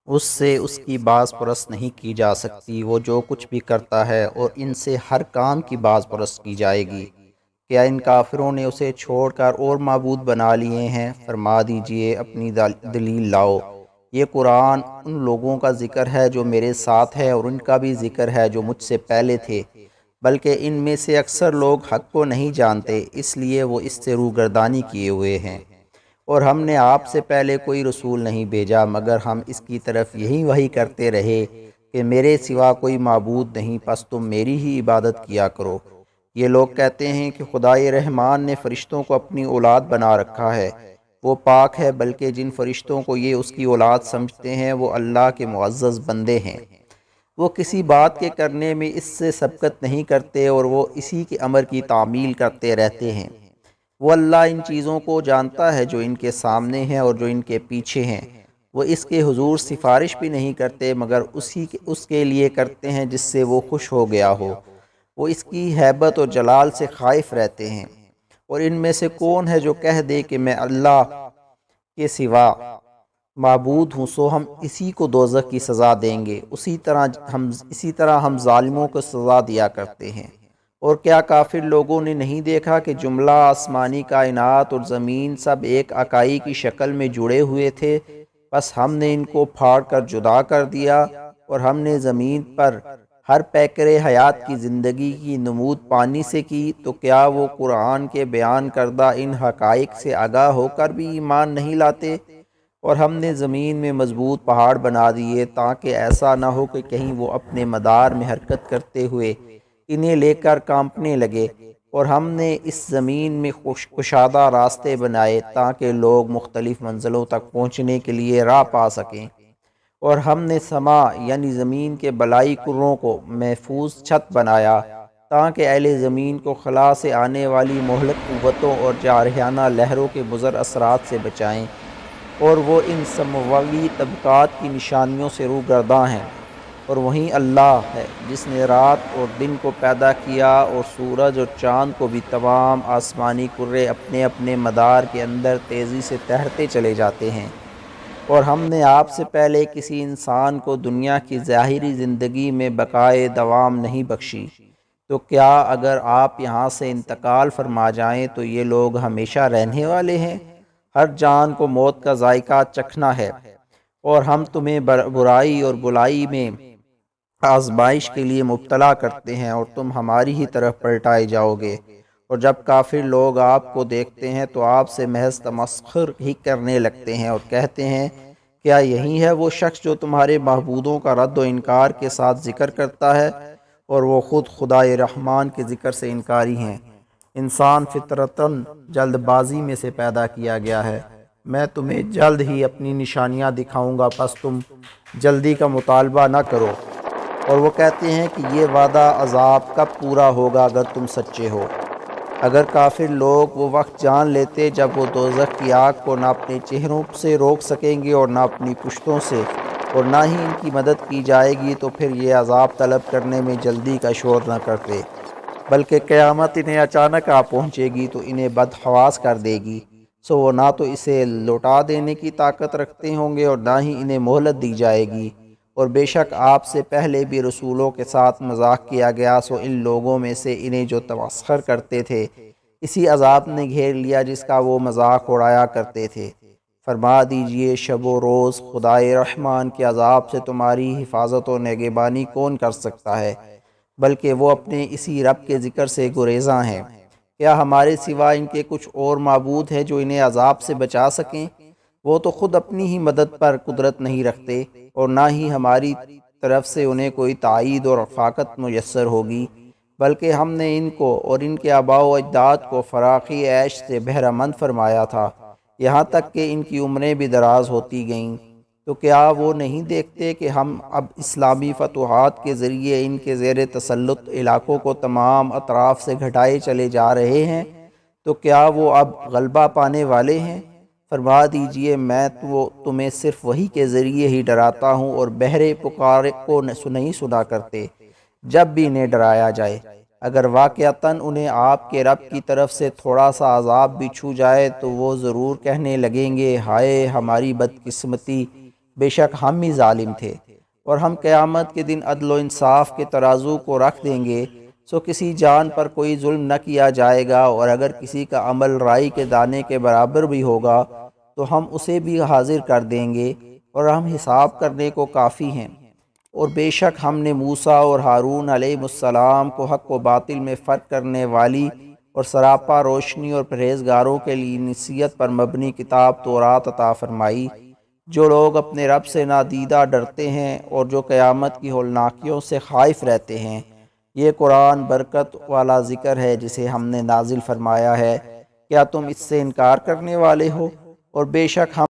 اس سے اس کی باز پرست نہیں کی جا سکتی، وہ جو کچھ بھی کرتا ہے، اور ان سے ہر کام کی باز پرست کی جائے گی۔ کیا ان کافروں نے اسے چھوڑ کر اور معبود بنا لیے ہیں؟ فرما دیجئے اپنی دلیل لاؤ۔ یہ قرآن ان لوگوں کا ذکر ہے جو میرے ساتھ ہے، اور ان کا بھی ذکر ہے جو مجھ سے پہلے تھے، بلکہ ان میں سے اکثر لوگ حق کو نہیں جانتے، اس لیے وہ اس سے روگردانی کیے ہوئے ہیں۔ اور ہم نے آپ سے پہلے کوئی رسول نہیں بھیجا مگر ہم اس کی طرف یہی وحی کرتے رہے کہ میرے سوا کوئی معبود نہیں، پس تم میری ہی عبادت کیا کرو۔ یہ لوگ کہتے ہیں کہ خدائے رحمان نے فرشتوں کو اپنی اولاد بنا رکھا ہے، وہ پاک ہے، بلکہ جن فرشتوں کو یہ اس کی اولاد سمجھتے ہیں وہ اللہ کے معزز بندے ہیں۔ وہ کسی بات کے کرنے میں اس سے سبقت نہیں کرتے، اور وہ اسی کے امر کی تعمیل کرتے رہتے ہیں۔ وہ اللہ ان چیزوں کو جانتا ہے جو ان کے سامنے ہیں اور جو ان کے پیچھے ہیں۔ وہ اس کے حضور سفارش بھی نہیں کرتے مگر اس کے لیے کرتے ہیں جس سے وہ خوش ہو گیا ہو۔ وہ اس کی ہیبت اور جلال سے خائف رہتے ہیں۔ اور ان میں سے کون ہے جو کہہ دے کہ میں اللہ کے سوا معبود ہوں، سو ہم اسی کو دوزخ کی سزا دیں گے، اسی طرح ہم ظالموں کو سزا دیا کرتے ہیں۔ اور کیا کافر لوگوں نے نہیں دیکھا کہ جملہ آسمانی کائنات اور زمین سب ایک اکائی کی شکل میں جڑے ہوئے تھے، بس ہم نے ان کو پھاڑ کر جدا کر دیا، اور ہم نے زمین پر ہر پیکر حیات کی زندگی کی نمود پانی سے کی، تو کیا وہ قرآن کے بیان کردہ ان حقائق سے آگاہ ہو کر بھی ایمان نہیں لاتے؟ اور ہم نے زمین میں مضبوط پہاڑ بنا دیے تاکہ ایسا نہ ہو کہ کہیں وہ اپنے مدار میں حرکت کرتے ہوئے انہیں لے کر کانپنے لگے، اور ہم نے اس زمین میں کشادہ راستے بنائے تاکہ لوگ مختلف منزلوں تک پہنچنے کے لیے راہ پا سکیں، اور ہم نے سما یعنی زمین کے بلائی کروں کو محفوظ چھت بنایا تاکہ اہل زمین کو خلا سے آنے والی مہلک قوتوں اور جارحانہ لہروں کے مضر اثرات سے بچائیں، اور وہ ان سماوی طبقات کی نشانیوں سے روگرداں ہیں۔ اور وہیں اللہ ہے جس نے رات اور دن کو پیدا کیا، اور سورج اور چاند کو بھی۔ تمام آسمانی کرے اپنے اپنے مدار کے اندر تیزی سے تیرتے چلے جاتے ہیں۔ اور ہم نے آپ سے پہلے کسی انسان کو دنیا کی ظاہری زندگی میں بقائے دوام نہیں بخشی، تو کیا اگر آپ یہاں سے انتقال فرما جائیں تو یہ لوگ ہمیشہ رہنے والے ہیں؟ ہر جان کو موت کا ذائقہ چکھنا ہے، اور ہم تمہیں برائی اور بلائی میں آزمائش کے لیے مبتلا کرتے ہیں، اور تم ہماری ہی طرف پلٹائے جاؤ گے۔ اور جب کافر لوگ آپ کو دیکھتے ہیں تو آپ سے محض تمسخر ہی کرنے لگتے ہیں، اور کہتے ہیں کیا یہی ہے وہ شخص جو تمہارے معبودوں کا رد و انکار کے ساتھ ذکر کرتا ہے، اور وہ خود خدائے رحمان کے ذکر سے انکاری ہیں۔ انسان فطرتاً جلد بازی میں سے پیدا کیا گیا ہے، میں تمہیں جلد ہی اپنی نشانیاں دکھاؤں گا، پس تم جلدی کا مطالبہ نہ کرو۔ اور وہ کہتے ہیں کہ یہ وعدہ عذاب کب پورا ہوگا اگر تم سچے ہو؟ اگر کافر لوگ وہ وقت جان لیتے جب وہ دوزخ کی آگ کو نہ اپنے چہروں سے روک سکیں گے اور نہ اپنی پشتوں سے، اور نہ ہی ان کی مدد کی جائے گی، تو پھر یہ عذاب طلب کرنے میں جلدی کا شور نہ کرتے، بلکہ قیامت انہیں اچانک آ پہنچے گی تو انہیں بدحواس کر دے گی، سو وہ نہ تو اسے لوٹا دینے کی طاقت رکھتے ہوں گے اور نہ ہی انہیں مہلت دی جائے گی۔ اور بے شک آپ سے پہلے بھی رسولوں کے ساتھ مذاق کیا گیا، سو ان لوگوں میں سے انہیں جو تمسخر کرتے تھے اسی عذاب نے گھیر لیا جس کا وہ مذاق اڑایا کرتے تھے۔ فرما دیجئے شب و روز خدائے رحمان کے عذاب سے تمہاری حفاظت و نگہبانی کون کر سکتا ہے؟ بلکہ وہ اپنے اسی رب کے ذکر سے گریزاں ہیں۔ کیا ہمارے سوا ان کے کچھ اور معبود ہیں جو انہیں عذاب سے بچا سکیں؟ وہ تو خود اپنی ہی مدد پر قدرت نہیں رکھتے، اور نہ ہی ہماری طرف سے انہیں کوئی تائید اور رفاقت میسر ہوگی، بلکہ ہم نے ان کو اور ان کے آباء و اجداد کو فراخی عیش سے بہرہ مند فرمایا تھا، یہاں تک کہ ان کی عمریں بھی دراز ہوتی گئیں۔ تو کیا وہ نہیں دیکھتے کہ ہم اب اسلامی فتوحات کے ذریعے ان کے زیر تسلط علاقوں کو تمام اطراف سے گھٹائے چلے جا رہے ہیں؟ تو کیا وہ اب غلبہ پانے والے ہیں؟ فرما دیجئے میں تو تمہیں صرف وحی کے ذریعے ہی ڈراتا ہوں، اور بہرے پکارے کو نہیں سنا کرتے جب بھی انہیں ڈرایا جائے۔ اگر واقعتاً انہیں آپ کے رب کی طرف سے تھوڑا سا عذاب بھی چھو جائے تو وہ ضرور کہنے لگیں گے ہائے ہماری بدقسمتی، بے شک ہم ہی ظالم تھے، اور ہم قیامت کے دن عدل و انصاف کے ترازو کو رکھ دیں گے، سو کسی جان پر کوئی ظلم نہ کیا جائے گا، اور اگر کسی کا عمل رائی کے دانے کے برابر بھی ہوگا تو ہم اسے بھی حاضر کر دیں گے، اور ہم حساب کرنے کو کافی ہیں۔ اور بے شک ہم نے موسیٰ اور ہارون علیہ السلام کو حق و باطل میں فرق کرنے والی اور سراپا روشنی اور پرہیزگاروں کے لیے نصیحت پر مبنی کتاب تورات عطا فرمائی۔ جو لوگ اپنے رب سے نادیدہ ڈرتے ہیں اور جو قیامت کی ہولناکیوں سے خائف رہتے ہیں، یہ قرآن برکت والا ذکر ہے جسے ہم نے نازل فرمایا ہے، کیا تم اس سے انکار کرنے والے ہو؟ اور بے شک ہم